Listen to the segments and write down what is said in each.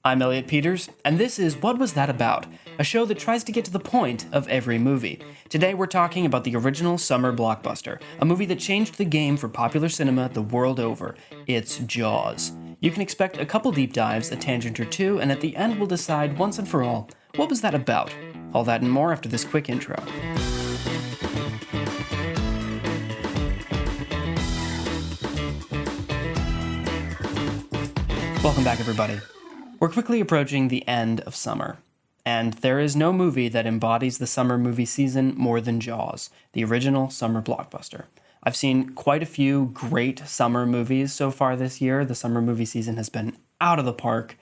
I'm Elliot Peters, and this is What Was That About?, a show that tries to get to the point of every movie. Today we're talking about the original summer blockbuster, a movie that changed the game for popular cinema the world over. It's Jaws. You can expect a couple deep dives, a tangent or two, and at the end we'll decide once and for all, what was that about? All that and more after this quick intro. Welcome back, everybody. We're quickly approaching the end of summer, and there is no movie that embodies the summer movie season more than Jaws, the original summer blockbuster. I've seen quite a few great summer movies so far this year. The summer movie season has been out of the park.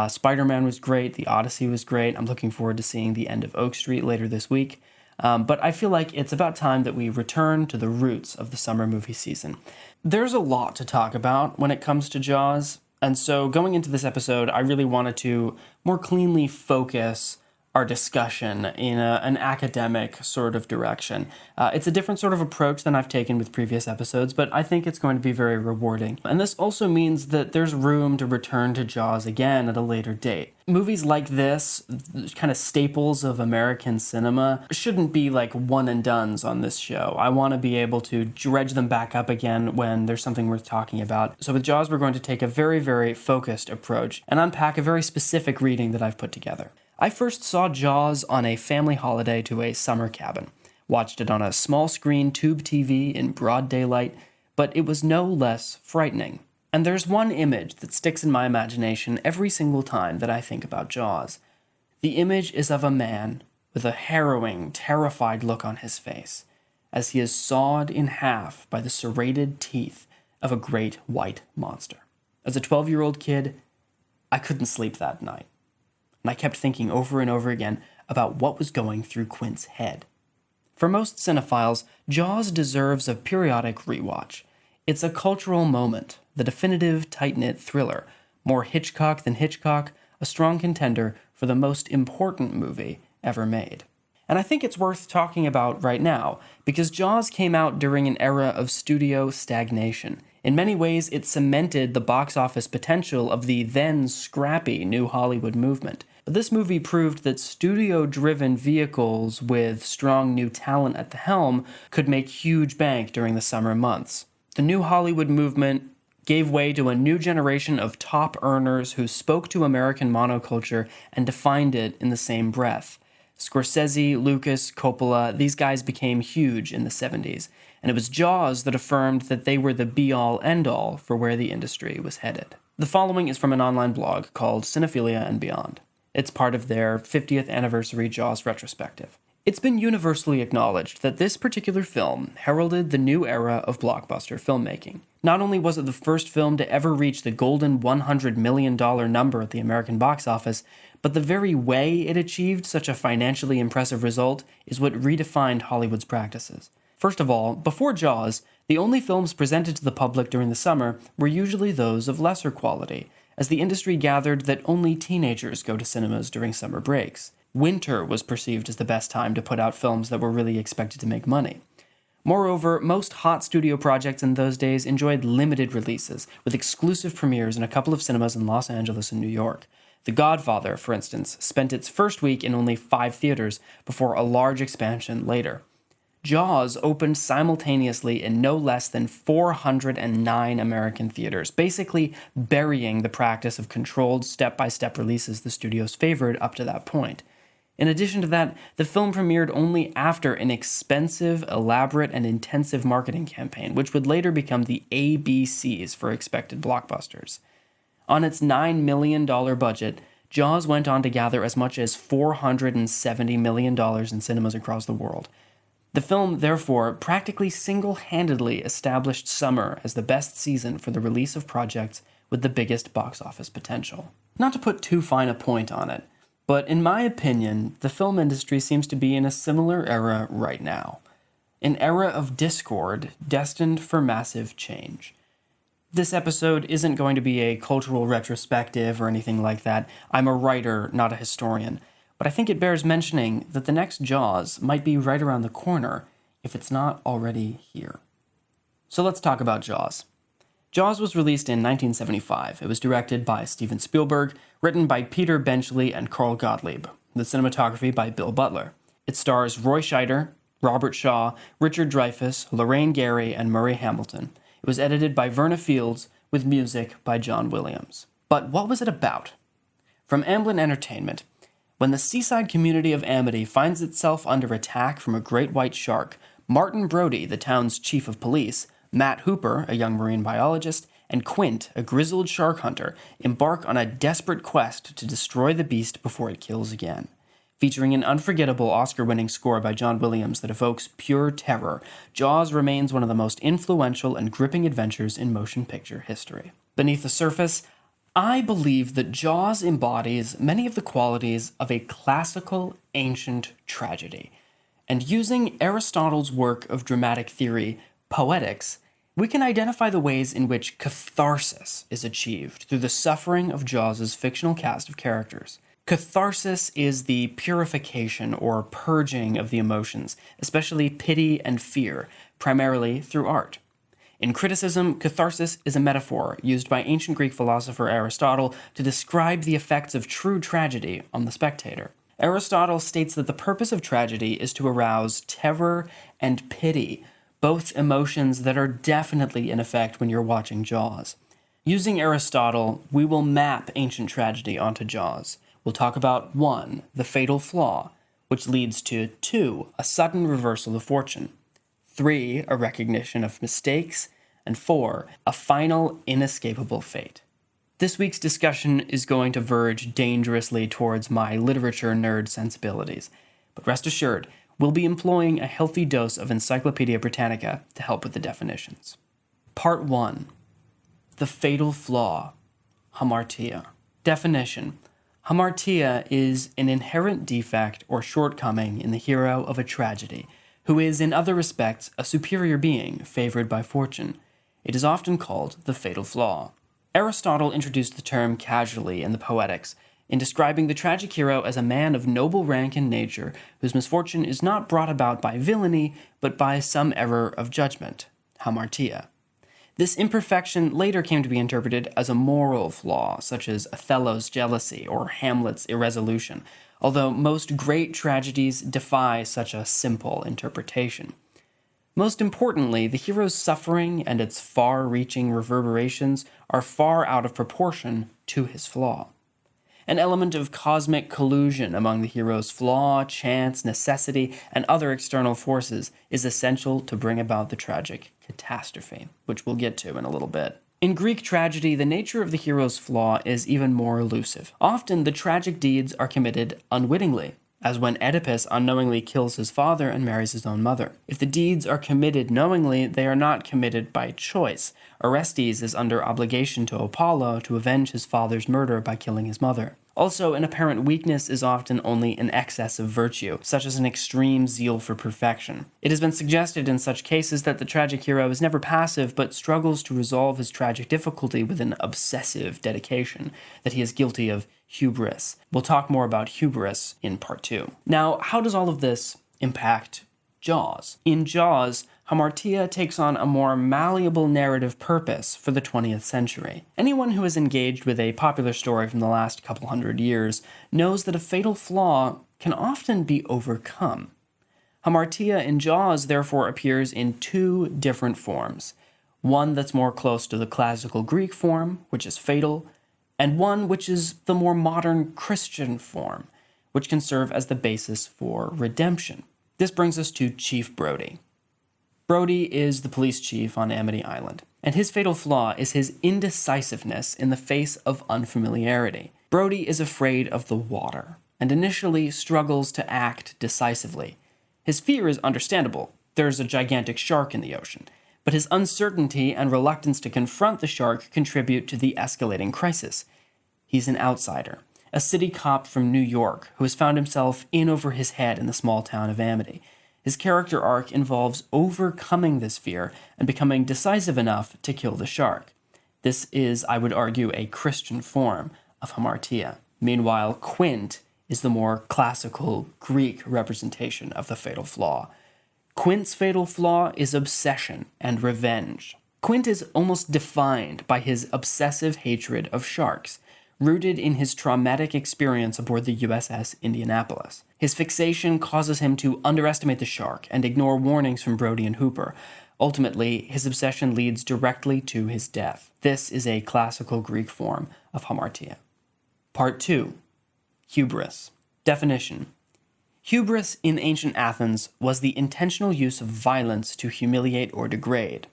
Spider-Man was great. The Odyssey was great. I'm looking forward to seeing The End of Oak Street later this week. But I feel like it's about time that we return to the roots of the summer movie season. There's a lot to talk about when it comes to Jaws. And so going into this episode, I really wanted to more cleanly focus our discussion in an academic sort of direction. It's a different sort of approach than I've taken with previous episodes, but I think it's going to be very rewarding. And this also means that there's room to return to Jaws again at a later date. Movies like this, kind of staples of American cinema, shouldn't be like one and dones on this show. I want to be able to dredge them back up again when there's something worth talking about. So with Jaws, we're going to take a very, very focused approach and unpack a very specific reading that I've put together. I first saw Jaws on a family holiday to a summer cabin. Watched it on a small screen tube TV in broad daylight, but it was no less frightening. And there's one image that sticks in my imagination every single time that I think about Jaws. The image is of a man with a harrowing, terrified look on his face, as he is sawed in half by the serrated teeth of a great white monster. As a 12-year-old kid, I couldn't sleep that night. And I kept thinking over and over again about what was going through Quint's head. For most cinephiles, Jaws deserves a periodic rewatch. It's a cultural moment, the definitive tight-knit thriller, more Hitchcock than Hitchcock, a strong contender for the most important movie ever made. And I think it's worth talking about right now, because Jaws came out during an era of studio stagnation. In many ways, it cemented the box office potential of the then scrappy New Hollywood movement. But this movie proved that studio-driven vehicles with strong new talent at the helm could make huge bank during the summer months. The New Hollywood movement gave way to a new generation of top earners who spoke to American monoculture and defined it in the same breath. Scorsese, Lucas, Coppola, these guys became huge in the 70s, and it was Jaws that affirmed that they were the be-all, end-all for where the industry was headed. The following is from an online blog called Cinephilia and Beyond. It's part of their 50th anniversary Jaws retrospective. It's been universally acknowledged that this particular film heralded the new era of blockbuster filmmaking. Not only was it the first film to ever reach the golden $100 million number at the American box office, but the very way it achieved such a financially impressive result is what redefined Hollywood's practices. First of all, before Jaws, the only films presented to the public during the summer were usually those of lesser quality, as the industry gathered that only teenagers go to cinemas during summer breaks. Winter was perceived as the best time to put out films that were really expected to make money. Moreover, most hot studio projects in those days enjoyed limited releases, with exclusive premieres in a couple of cinemas in Los Angeles and New York. The Godfather, for instance, spent its first week in only 5 theaters before a large expansion later. Jaws opened simultaneously in no less than 409 American theaters, basically burying the practice of controlled step-by-step releases the studios favored up to that point. In addition to that, the film premiered only after an expensive, elaborate, and intensive marketing campaign, which would later become the ABCs for expected blockbusters. On its $9 million budget, Jaws went on to gather as much as $470 million in cinemas across the world. The film, therefore, practically single-handedly established summer as the best season for the release of projects with the biggest box office potential. Not to put too fine a point on it, but in my opinion, the film industry seems to be in a similar era right now. An era of discord destined for massive change. This episode isn't going to be a cultural retrospective or anything like that. I'm a writer, not a historian. But I think it bears mentioning that the next Jaws might be right around the corner if it's not already here. So let's talk about Jaws. Jaws was released in 1975. It was directed by Steven Spielberg, written by Peter Benchley and Carl Gottlieb, the cinematography by Bill Butler. It stars Roy Scheider, Robert Shaw, Richard Dreyfuss, Lorraine Gary, and Murray Hamilton. It was edited by Verna Fields, with music by John Williams. But what was it about? From Amblin Entertainment, when the seaside community of Amity finds itself under attack from a great white shark, Martin Brody, the town's chief of police, Matt Hooper, a young marine biologist, and Quint, a grizzled shark hunter, embark on a desperate quest to destroy the beast before it kills again. Featuring an unforgettable Oscar-winning score by John Williams that evokes pure terror, Jaws remains one of the most influential and gripping adventures in motion picture history. Beneath the surface, I believe that Jaws embodies many of the qualities of a classical, ancient tragedy. And using Aristotle's work of dramatic theory, Poetics, we can identify the ways in which catharsis is achieved through the suffering of Jaws' fictional cast of characters. Catharsis is the purification or purging of the emotions, especially pity and fear, primarily through art. In criticism, catharsis is a metaphor used by ancient Greek philosopher Aristotle to describe the effects of true tragedy on the spectator. Aristotle states that the purpose of tragedy is to arouse terror and pity, both emotions that are definitely in effect when you're watching Jaws. Using Aristotle, we will map ancient tragedy onto Jaws. We'll talk about 1, the fatal flaw, which leads to 2, a sudden reversal of fortune, 3, a recognition of mistakes, and 4, a final inescapable fate. This week's discussion is going to verge dangerously towards my literature nerd sensibilities, but rest assured, we'll be employing a healthy dose of Encyclopedia Britannica to help with the definitions. Part 1. The fatal flaw, hamartia. Definition. Hamartia is an inherent defect or shortcoming in the hero of a tragedy, who is in other respects a superior being favored by fortune. It is often called the fatal flaw. Aristotle introduced the term casually in the Poetics, in describing the tragic hero as a man of noble rank and nature, whose misfortune is not brought about by villainy, but by some error of judgment, hamartia. This imperfection later came to be interpreted as a moral flaw, such as Othello's jealousy or Hamlet's irresolution, although most great tragedies defy such a simple interpretation. Most importantly, the hero's suffering and its far-reaching reverberations are far out of proportion to his flaw. An element of cosmic collusion among the hero's flaw, chance, necessity, and other external forces is essential to bring about the tragic catastrophe, which we'll get to in a little bit. In Greek tragedy, the nature of the hero's flaw is even more elusive. Often, the tragic deeds are committed unwittingly, as when Oedipus unknowingly kills his father and marries his own mother. If the deeds are committed knowingly, they are not committed by choice. Orestes is under obligation to Apollo to avenge his father's murder by killing his mother. Also, an apparent weakness is often only an excess of virtue, such as an extreme zeal for perfection. It has been suggested in such cases that the tragic hero is never passive, but struggles to resolve his tragic difficulty with an obsessive dedication, that he is guilty of hubris. We'll talk more about hubris in part 2. Now, how does all of this impact Jaws? In Jaws, hamartia takes on a more malleable narrative purpose for the 20th century. Anyone who has engaged with a popular story from the last couple hundred years knows that a fatal flaw can often be overcome. Hamartia in Jaws therefore appears in 2 different forms. One that's more close to the classical Greek form, which is fatal, and one which is the more modern Christian form, which can serve as the basis for redemption. This brings us to Chief Brody. Brody is the police chief on Amity Island, and his fatal flaw is his indecisiveness in the face of unfamiliarity. Brody is afraid of the water, and initially struggles to act decisively. His fear is understandable. There's a gigantic shark in the ocean, but his uncertainty and reluctance to confront the shark contribute to the escalating crisis. He's an outsider, a city cop from New York who has found himself in over his head in the small town of Amity. His character arc involves overcoming this fear and becoming decisive enough to kill the shark. This is, I would argue, a Christian form of hamartia. Meanwhile, Quint is the more classical Greek representation of the fatal flaw. Quint's fatal flaw is obsession and revenge. Quint is almost defined by his obsessive hatred of sharks, rooted in his traumatic experience aboard the USS Indianapolis. His fixation causes him to underestimate the shark and ignore warnings from Brody and Hooper. Ultimately, his obsession leads directly to his death. This is a classical Greek form of hamartia. Part 2. Hubris. Definition. Hubris in ancient Athens was the intentional use of violence to humiliate or degrade.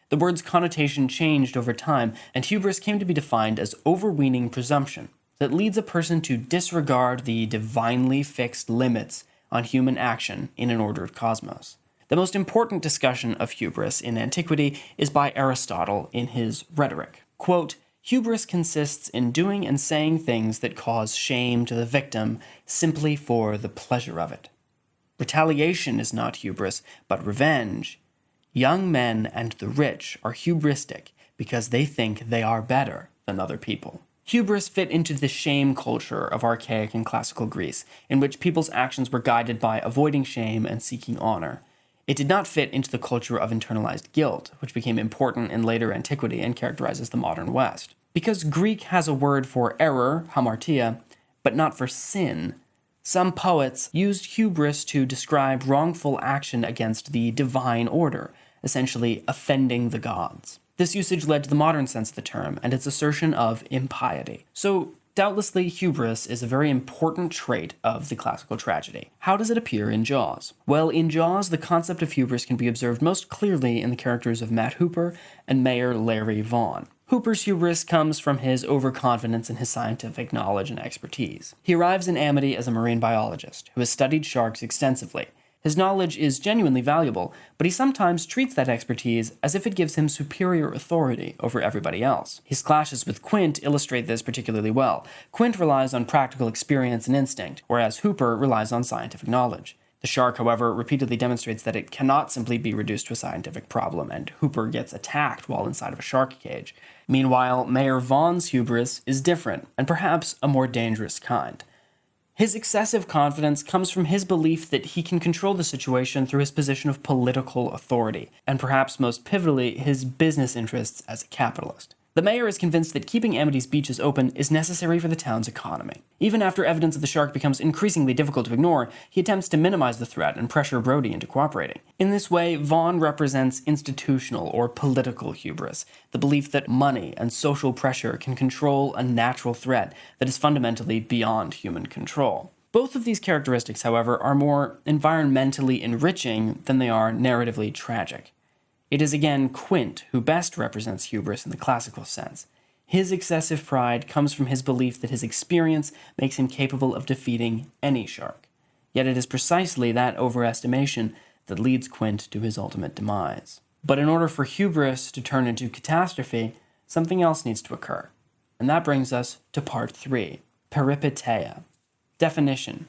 The word's connotation changed over time, and hubris came to be defined as overweening presumption that leads a person to disregard the divinely fixed limits on human action in an ordered cosmos. The most important discussion of hubris in antiquity is by Aristotle in his Rhetoric. Quote, "Hubris consists in doing and saying things that cause shame to the victim simply for the pleasure of it. Retaliation is not hubris, but revenge. Young men and the rich are hubristic because they think they are better than other people." Hubris fit into the shame culture of archaic and classical Greece, in which people's actions were guided by avoiding shame and seeking honor. It did not fit into the culture of internalized guilt, which became important in later antiquity and characterizes the modern West. Because Greek has a word for error, hamartia, but not for sin, some poets used hubris to describe wrongful action against the divine order, essentially offending the gods. This usage led to the modern sense of the term and its assertion of impiety. So, doubtlessly, hubris is a very important trait of the classical tragedy. How does it appear in Jaws? Well, in Jaws, the concept of hubris can be observed most clearly in the characters of Matt Hooper and Mayor Larry Vaughn. Hooper's hubris comes from his overconfidence in his scientific knowledge and expertise. He arrives in Amity as a marine biologist who has studied sharks extensively. His knowledge is genuinely valuable, but he sometimes treats that expertise as if it gives him superior authority over everybody else. His clashes with Quint illustrate this particularly well. Quint relies on practical experience and instinct, whereas Hooper relies on scientific knowledge. The shark, however, repeatedly demonstrates that it cannot simply be reduced to a scientific problem, and Hooper gets attacked while inside of a shark cage. Meanwhile, Mayor Vaughn's hubris is different, and perhaps a more dangerous kind. His excessive confidence comes from his belief that he can control the situation through his position of political authority, and perhaps most pivotally, his business interests as a capitalist. The mayor is convinced that keeping Amity's beaches open is necessary for the town's economy. Even after evidence of the shark becomes increasingly difficult to ignore, he attempts to minimize the threat and pressure Brody into cooperating. In this way, Vaughn represents institutional or political hubris, the belief that money and social pressure can control a natural threat that is fundamentally beyond human control. Both of these characteristics, however, are more environmentally enriching than they are narratively tragic. It is again Quint who best represents hubris in the classical sense. His excessive pride comes from his belief that his experience makes him capable of defeating any shark. Yet it is precisely that overestimation that leads Quint to his ultimate demise. But in order for hubris to turn into catastrophe, something else needs to occur. And that brings us to part 3, peripeteia. Definition.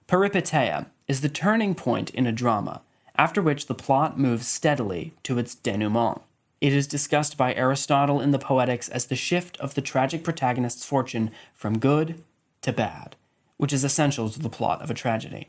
Peripeteia is the turning point in a drama, after which the plot moves steadily to its denouement. It is discussed by Aristotle in the Poetics as the shift of the tragic protagonist's fortune from good to bad, which is essential to the plot of a tragedy.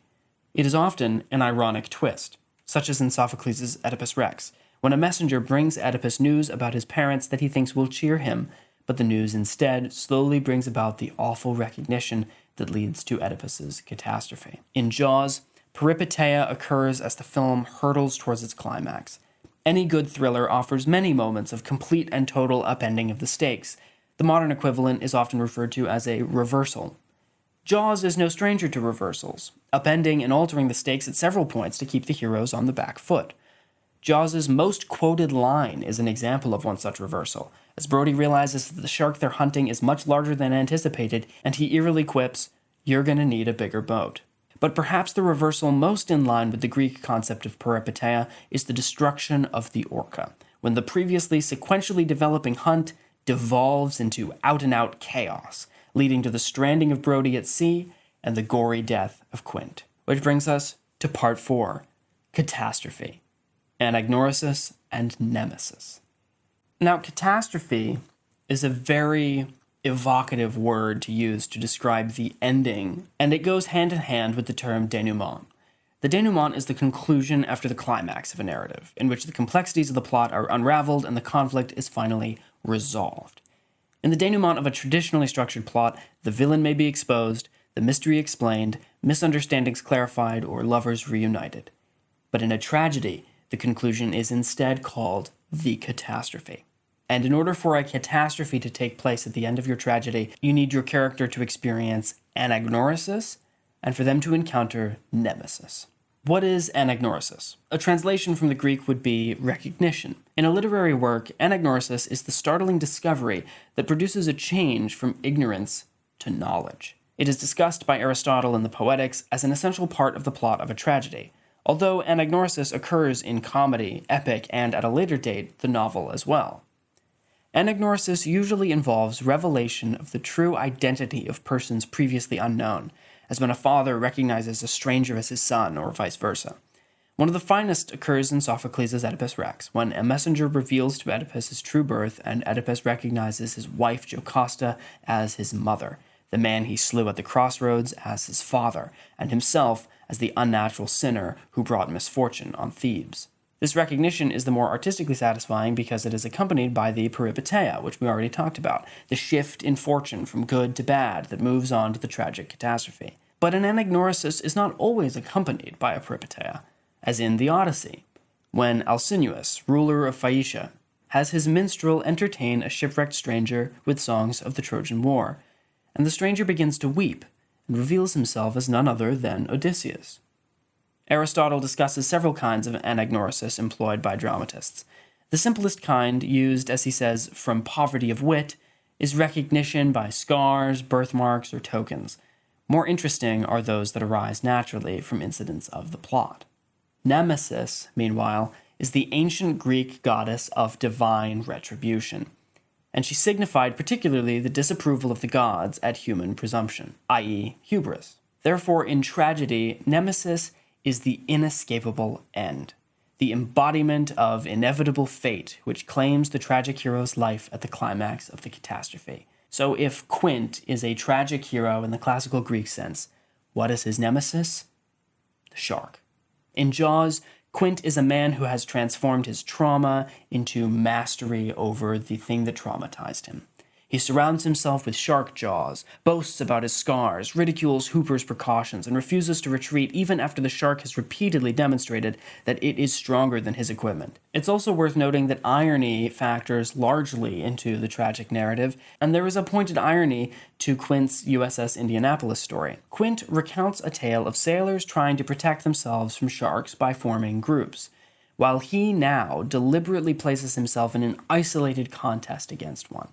It is often an ironic twist, such as in Sophocles' Oedipus Rex, when a messenger brings Oedipus news about his parents that he thinks will cheer him, but the news instead slowly brings about the awful recognition that leads to Oedipus's catastrophe. In Jaws, peripeteia occurs as the film hurtles towards its climax. Any good thriller offers many moments of complete and total upending of the stakes. The modern equivalent is often referred to as a reversal. Jaws is no stranger to reversals, upending and altering the stakes at several points to keep the heroes on the back foot. Jaws' most quoted line is an example of one such reversal, as Brody realizes that the shark they're hunting is much larger than anticipated, and he eerily quips, "You're gonna need a bigger boat." But perhaps the reversal most in line with the Greek concept of peripeteia is the destruction of the orca, when the previously sequentially developing hunt devolves into out-and-out chaos, leading to the stranding of Brody at sea and the gory death of Quint. Which brings us to part 4, catastrophe, anagnorisis and nemesis. Now, catastrophe is a very evocative word to use to describe the ending, and it goes hand in hand with the term denouement. The denouement is the conclusion after the climax of a narrative, in which the complexities of the plot are unraveled and the conflict is finally resolved. In the denouement of a traditionally structured plot, the villain may be exposed, the mystery explained, misunderstandings clarified, or lovers reunited. But in a tragedy, the conclusion is instead called the catastrophe. And in order for a catastrophe to take place at the end of your tragedy, you need your character to experience anagnorisis and for them to encounter nemesis. What is anagnorisis? A translation from the Greek would be recognition. In a literary work, anagnorisis is the startling discovery that produces a change from ignorance to knowledge. It is discussed by Aristotle in the Poetics as an essential part of the plot of a tragedy, although anagnorisis occurs in comedy, epic, and at a later date, the novel as well. Anagnorisis usually involves revelation of the true identity of persons previously unknown, as when a father recognizes a stranger as his son, or vice versa. One of the finest occurs in Sophocles' Oedipus Rex, when a messenger reveals to Oedipus his true birth, and Oedipus recognizes his wife Jocasta as his mother, the man he slew at the crossroads as his father, and himself as the unnatural sinner who brought misfortune on Thebes. This recognition is the more artistically satisfying because it is accompanied by the peripeteia, which we already talked about, the shift in fortune from good to bad that moves on to the tragic catastrophe. But an anagnorisis is not always accompanied by a peripeteia, as in the Odyssey, when Alcinous, ruler of Phaeacia, has his minstrel entertain a shipwrecked stranger with songs of the Trojan War, and the stranger begins to weep and reveals himself as none other than Odysseus. Aristotle discusses several kinds of anagnorisis employed by dramatists. The simplest kind, used, as he says, from poverty of wit, is recognition by scars, birthmarks, or tokens. More interesting are those that arise naturally from incidents of the plot. Nemesis, meanwhile, is the ancient Greek goddess of divine retribution, and she signified particularly the disapproval of the gods at human presumption, i.e., hubris. Therefore, in tragedy, Nemesis is the inescapable end, the embodiment of inevitable fate which claims the tragic hero's life at the climax of the catastrophe. So if Quint is a tragic hero in the classical Greek sense, what is his nemesis? The shark. In Jaws, Quint is a man who has transformed his trauma into mastery over the thing that traumatized him. He surrounds himself with shark jaws, boasts about his scars, ridicules Hooper's precautions, and refuses to retreat even after the shark has repeatedly demonstrated that it is stronger than his equipment. It's also worth noting that irony factors largely into the tragic narrative, and there is a pointed irony to Quint's USS Indianapolis story. Quint recounts a tale of sailors trying to protect themselves from sharks by forming groups, while he now deliberately places himself in an isolated contest against one.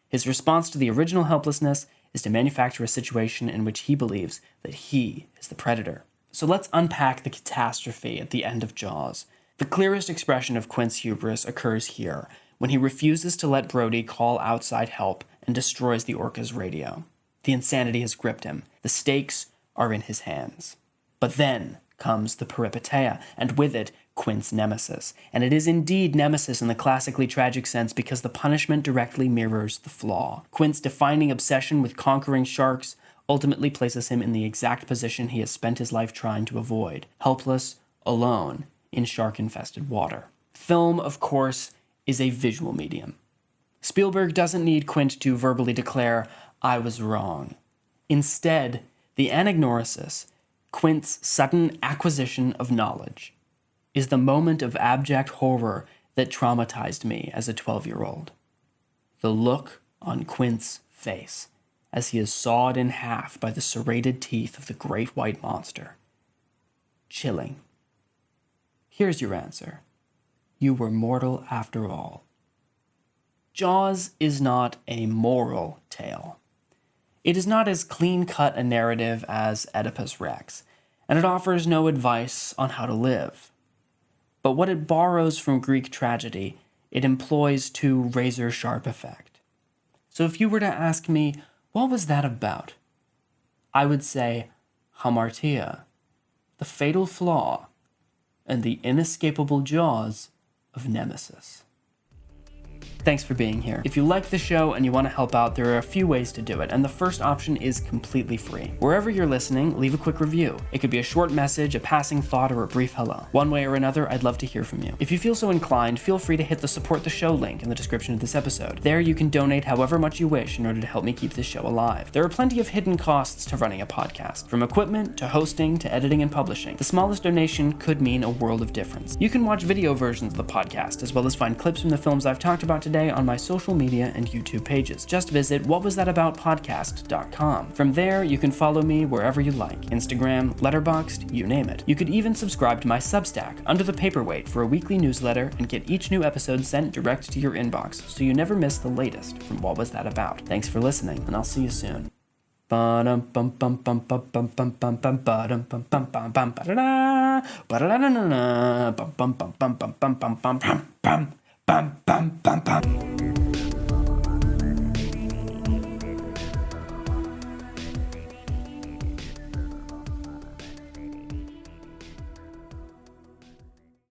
His response to the original helplessness is to manufacture a situation in which he believes that he is the predator. So let's unpack the catastrophe at the end of Jaws. The clearest expression of Quint's hubris occurs here, when he refuses to let Brody call outside help and destroys the orca's radio. The insanity has gripped him. The stakes are in his hands. But then comes the peripeteia, and with it, Quint's nemesis. And it is indeed nemesis in the classically tragic sense because the punishment directly mirrors the flaw. Quint's defining obsession with conquering sharks ultimately places him in the exact position he has spent his life trying to avoid, helpless, alone, in shark-infested water. Film, of course, is a visual medium. Spielberg doesn't need Quint to verbally declare, "I was wrong." Instead, the anagnorisis, Quint's sudden acquisition of knowledge, is the moment of abject horror that traumatized me as a 12-year-old. The look on Quint's face as he is sawed in half by the serrated teeth of the great white monster. Chilling. Here's your answer. You were mortal after all. Jaws is not a moral tale. It is not as clean-cut a narrative as Oedipus Rex, and it offers no advice on how to live. But what it borrows from Greek tragedy, it employs to razor-sharp effect. So if you were to ask me, what was that about? I would say, hamartia, the fatal flaw, and the inescapable jaws of Nemesis. Thanks for being here. If you like the show and you want to help out, there are a few ways to do it, and the first option is completely free. Wherever you're listening, leave a quick review. It could be a short message, a passing thought, or a brief hello. One way or another, I'd love to hear from you. If you feel so inclined, feel free to hit the support the show link in the description of this episode. There you can donate however much you wish in order to help me keep this show alive. There are plenty of hidden costs to running a podcast, from equipment to hosting to editing and publishing. The smallest donation could mean a world of difference. You can watch video versions of the podcast, as well as find clips from the films I've talked about today on my social media and YouTube pages. Just visit whatwastthataboutpodcast.com. From there, you can follow me wherever you like. Instagram, Letterboxd, you name it. You could even subscribe to my Substack, Under the Paperweight, for a weekly newsletter and get each new episode sent direct to your inbox, so you never miss the latest from What Was That About. Thanks for listening, and I'll see you soon. Bum, bum, bum, bum.